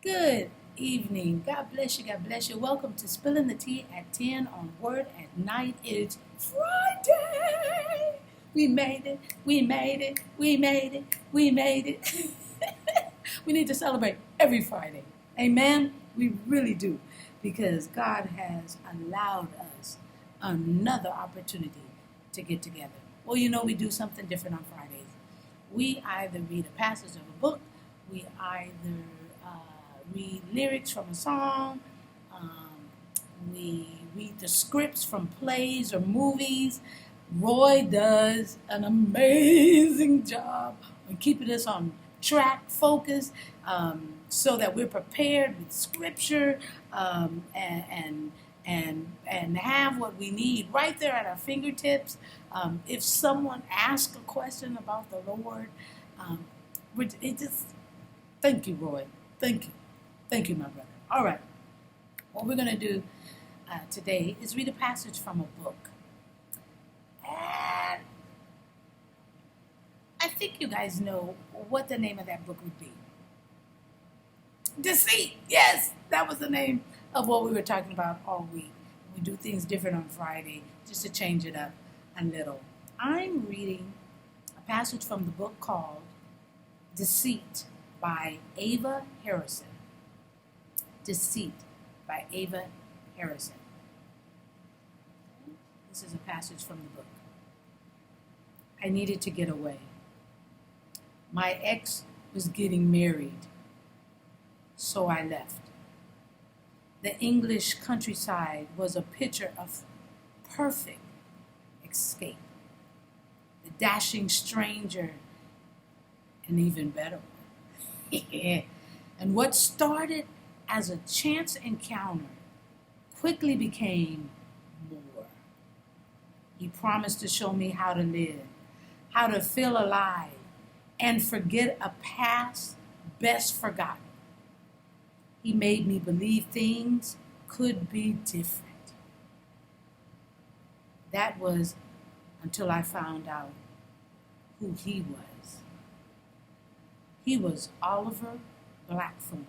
Good evening. God bless you. God bless you. Welcome to Spilling the Tea at 10 on Word at Night. It's Friday. We made it. We made it. We made it. We made it. We need to celebrate every Friday. Amen? We really do. Because God has allowed us another opportunity to get together. Well, we do something different on Fridays. We either read a passage of a book, we either read lyrics from a song, we read the scripts from plays or movies. Roy does an amazing job on keeping us on track, focused, so that we're prepared with scripture and have what we need right there at our fingertips. If someone asks a question about the Lord, thank you, Roy. Thank you. Thank you, my brother. All right. What we're going to do today is read a passage from a book. And I think you guys know what the name of that book would be. Deceit. Yes, that was the name of what we were talking about all week. We do things different on Friday just to change it up a little. I'm reading a passage from the book called Deceit by Ava Harrison. Deceit by Ava Harrison. This is a passage from the book. I needed to get away. My ex was getting married, so I left. The English countryside was a picture of perfect escape. The dashing stranger, an even better one. Yeah. And what started as a chance encounter quickly became more. He promised to show me how to live, how to feel alive, and forget a past best forgotten. He made me believe things could be different. That was until I found out who he was. He was Oliver Blackthorne,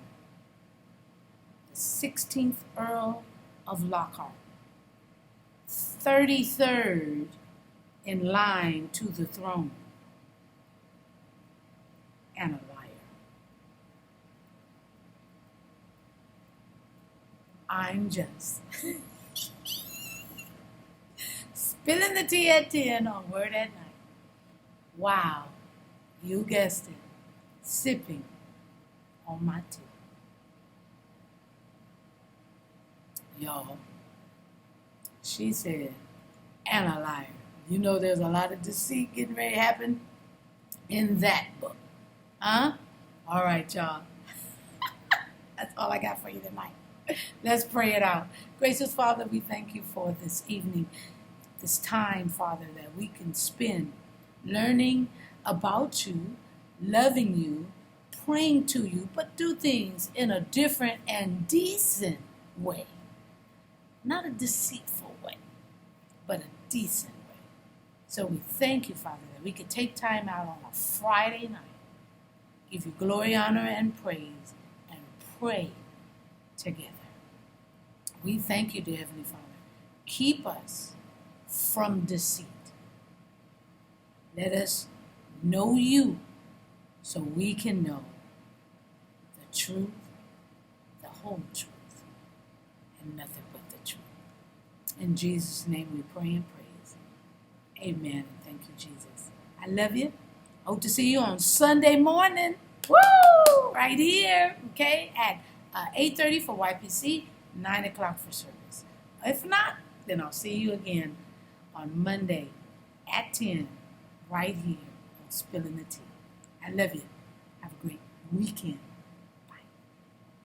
the 16th Earl of Lockhart, 33rd in line to the throne, and a liar. I'm just spilling the tea at 10 on Word at Night. Wow, you guessed it, sipping on my tea. Y'all, she said, and a liar. You know there's a lot of deceit getting ready to happen in that book. Huh? All right, y'all. That's all I got for you tonight. Let's pray it out. Gracious Father, we thank you for this evening, this time, Father, that we can spend learning about you, loving you, praying to you, but do things in a different and decent way. Not a deceitful way, but a decent way. So we thank you, Father, that we could take time out on a Friday night, give you glory, honor, and praise, and pray together. We thank you, dear Heavenly Father. Keep us from deceit. Let us know you so we can know the truth, the whole truth, and nothing but the truth. In Jesus' name we pray and praise. Amen. And thank you, Jesus. I love you. Hope to see you on Sunday morning. Woo! Right here, okay, at 8:30 for YPC, 9 o'clock for service. If not, then I'll see you again on Monday at 10, right here on Spilling the Tea. I love you. Have a great weekend.